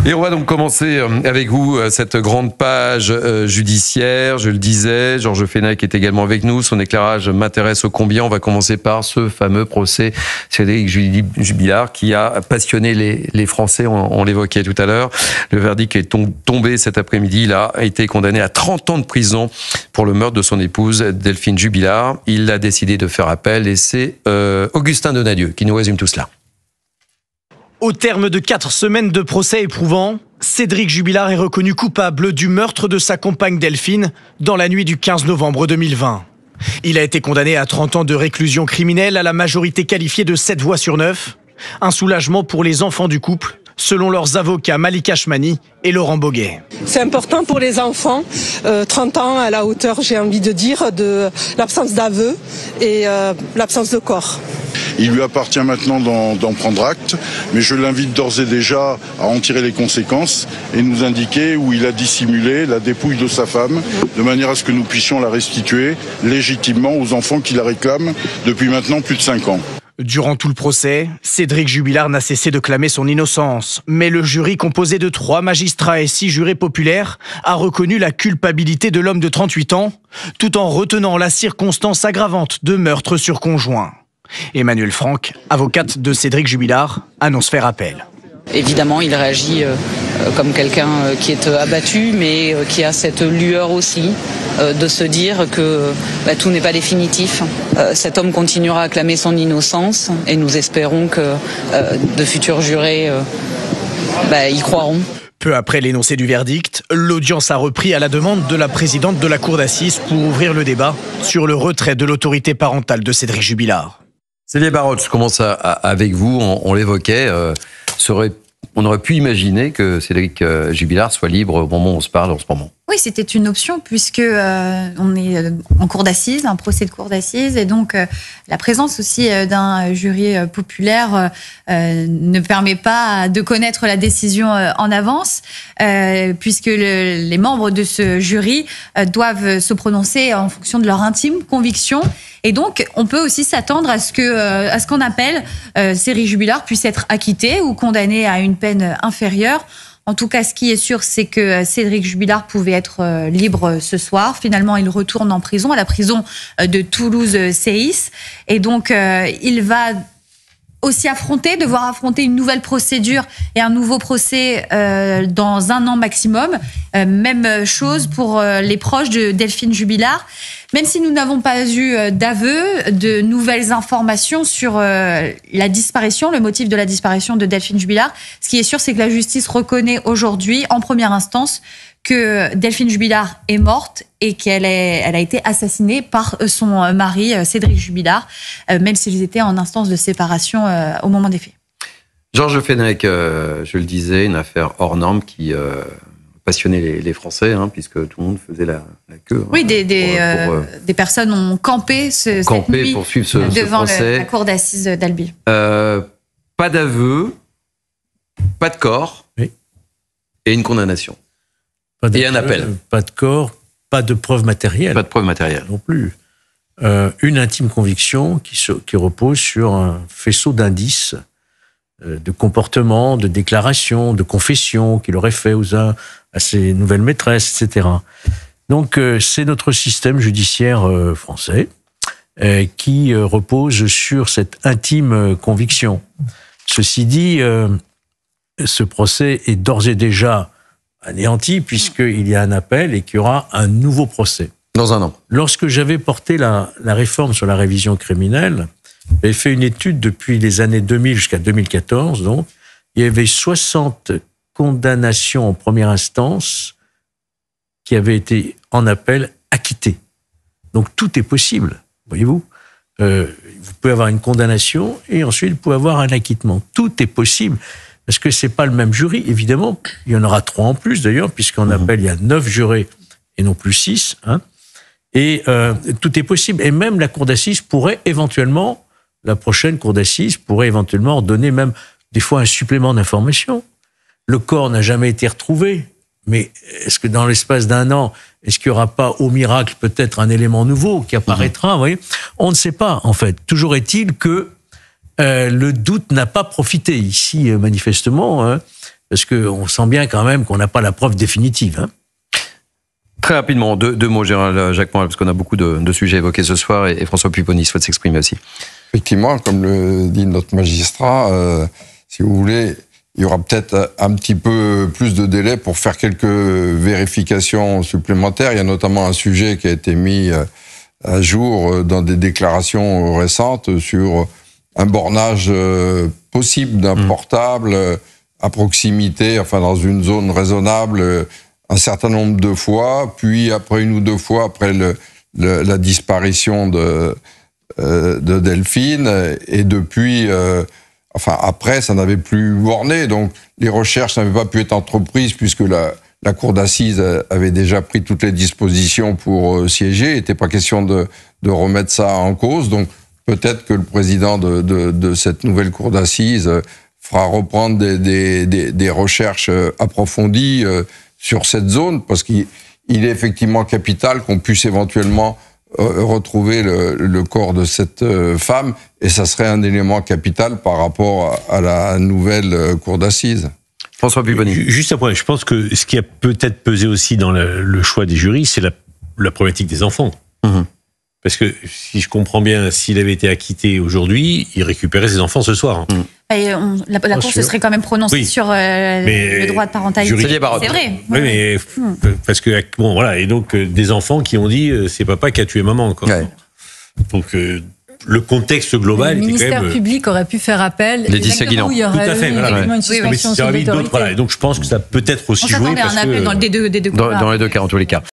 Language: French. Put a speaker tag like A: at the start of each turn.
A: Et on va donc commencer avec vous cette grande page judiciaire. Je le disais, Georges Fenech est également avec nous. Son éclairage m'intéresse ô combien. On va commencer par ce fameux procès Cédric Jubilard qui a passionné les Français. On l'évoquait tout à l'heure. Le verdict est tombé cet après-midi. Il a été condamné à 30 ans de prison pour le meurtre de son épouse Delphine Jubilard. Il a décidé de faire appel et c'est Augustin Donadieu qui nous résume tout cela.
B: Au terme de 4 semaines de procès éprouvants, Cédric Jubilard est reconnu coupable du meurtre de sa compagne Delphine dans la nuit du 15 novembre 2020. Il a été condamné à 30 ans de réclusion criminelle à la majorité qualifiée de 7 voix sur 9. Un soulagement pour les enfants du couple, selon leurs avocats Malika Chmani et Laurent Boguet.
C: C'est important pour les enfants, 30 ans à la hauteur, j'ai envie de dire, de l'absence d'aveu et l'absence de corps.
D: Il lui appartient maintenant d'en prendre acte, mais je l'invite d'ores et déjà à en tirer les conséquences et nous indiquer où il a dissimulé la dépouille de sa femme, de manière à ce que nous puissions la restituer légitimement aux enfants qui la réclament depuis maintenant plus de 5 ans.
B: Durant tout le procès, Cédric Jubilard n'a cessé de clamer son innocence. Mais le jury, composé de 3 magistrats et 6 jurés populaires, a reconnu la culpabilité de l'homme de 38 ans, tout en retenant la circonstance aggravante de meurtre sur conjoint. Emmanuelle Franck, avocate de Cédric Jubilard, annonce faire appel.
E: Évidemment, il réagit comme quelqu'un qui est abattu, mais qui a cette lueur aussi de se dire que tout n'est pas définitif. Cet homme continuera à clamer son innocence et nous espérons que de futurs jurés y croiront.
B: Peu après l'énoncé du verdict, l'audience a repris à la demande de la présidente de la cour d'assises pour ouvrir le débat sur le retrait de l'autorité parentale de Cédric Jubilard.
A: Célia Barotte, je commence avec vous. On l'évoquait. On aurait pu imaginer que Cédric Jubilard soit libre au moment où on se parle en ce moment.
F: Oui, c'était une option puisque on est en cour d'assises, un procès de cour d'assises, et donc la présence aussi d'un jury populaire ne permet pas de connaître la décision en avance, puisque les membres de ce jury doivent se prononcer en fonction de leur intime conviction. Et donc, on peut aussi s'attendre à ce qu'on appelle Cédric Jubilard puisse être acquitté ou condamné à une peine inférieure. En tout cas, ce qui est sûr, c'est que Cédric Jubilard pouvait être libre ce soir. Finalement, il retourne en prison, à la prison de Toulouse-Séis. Et donc, il va aussi devoir affronter une nouvelle procédure et un nouveau procès dans 1 an maximum. Même chose pour les proches de Delphine Jubilard. Même si nous n'avons pas eu d'aveu, de nouvelles informations sur la disparition, le motif de la disparition de Delphine Jubilard, ce qui est sûr, c'est que la justice reconnaît aujourd'hui, en première instance, que Delphine Jubilard est morte et qu'elle a été assassinée par son mari, Cédric Jubilard, même s'ils étaient en instance de séparation au moment des faits.
A: Georges Fenech, je le disais, une affaire hors norme qui passionnait les Français, puisque tout le monde faisait la queue.
F: Oui, des personnes ont campé cette nuit
A: pour suivre ce
F: devant
A: procès.
F: la cour d'assises d'Albi.
A: Pas d'aveu, pas de corps,
G: oui,
A: et une condamnation. Et un appel.
G: Pas de corps, pas de preuves matérielles.
A: Pas de preuves matérielles.
G: Non plus. Une intime conviction qui repose sur un faisceau d'indices, de comportements, de déclarations, de confessions qu'il aurait fait à ses nouvelles maîtresses, etc. Donc, c'est notre système judiciaire français qui repose sur cette intime conviction. Ceci dit, ce procès est d'ores et déjà anéanti puisqu'il y a un appel et qu'il y aura un nouveau procès.
A: Dans 1 an.
G: Lorsque j'avais porté la réforme sur la révision criminelle, j'avais fait une étude depuis les années 2000 jusqu'à 2014, donc il y avait 60 condamnations en première instance qui avaient été en appel acquittées. Donc tout est possible, voyez-vous. Vous pouvez avoir une condamnation et ensuite vous pouvez avoir un acquittement. Tout est possible. Parce que c'est pas le même jury, évidemment. Il y en aura 3 en plus, d'ailleurs, puisqu'en appel, il y a 9 jurés et non plus 6. Et tout est possible. Et même la cour d'assises pourrait éventuellement, la prochaine cour d'assises pourrait éventuellement donner même des fois un supplément d'information. Le corps n'a jamais été retrouvé. Mais est-ce que dans l'espace d'1 an, est-ce qu'il n'y aura pas, au miracle, peut-être un élément nouveau qui apparaîtra, vous voyez ? On ne sait pas, en fait. Toujours est-il que le doute n'a pas profité ici, manifestement. parce qu'on sent bien quand même qu'on n'a pas la preuve définitive. Hein.
A: Très rapidement, deux mots, Gérald Jacquemin, parce qu'on a beaucoup de sujets évoqués ce soir, et François Pupponi souhaite s'exprimer aussi.
H: Effectivement, comme le dit notre magistrat, si vous voulez, il y aura peut-être un petit peu plus de délai pour faire quelques vérifications supplémentaires. Il y a notamment un sujet qui a été mis à jour dans des déclarations récentes sur un bornage possible d'un portable à proximité, enfin dans une zone raisonnable, un certain nombre de fois, puis après une ou deux fois après la disparition de Delphine, et depuis, après, ça n'avait plus borné, donc les recherches n'avaient pas pu être entreprises puisque la cour d'assises avait déjà pris toutes les dispositions pour siéger. Il n'était pas question de remettre ça en cause, donc peut-être que le président de cette nouvelle cour d'assises fera reprendre des recherches approfondies sur cette zone, parce qu'il est effectivement capital qu'on puisse éventuellement retrouver le corps de cette femme, et ça serait un élément capital par rapport à la nouvelle cour d'assises.
A: François Pupponi.
I: Juste un point, je pense que ce qui a peut-être pesé aussi dans le choix des jurys, c'est la problématique des enfants. Mmh. Parce que, si je comprends bien, s'il avait été acquitté aujourd'hui, il récupérait ses enfants ce soir. Mmh.
F: Et la Cour se serait quand même prononcée sur le droit de parentalité. C'est vrai.
I: Oui, mais parce que bon, voilà, et donc des enfants qui ont dit c'est papa qui a tué maman, quoi. Ouais. Donc le contexte global.
J: Le ministère public aurait pu faire appel.
A: Laetitia Guinan.
I: Tout à fait. Voilà.
J: Une suspension
I: voilà. Et donc je pense que ça peut être aussi joué.
F: On s'attendait à un appel dans les deux cas.
A: Dans les deux cas, en tous les cas.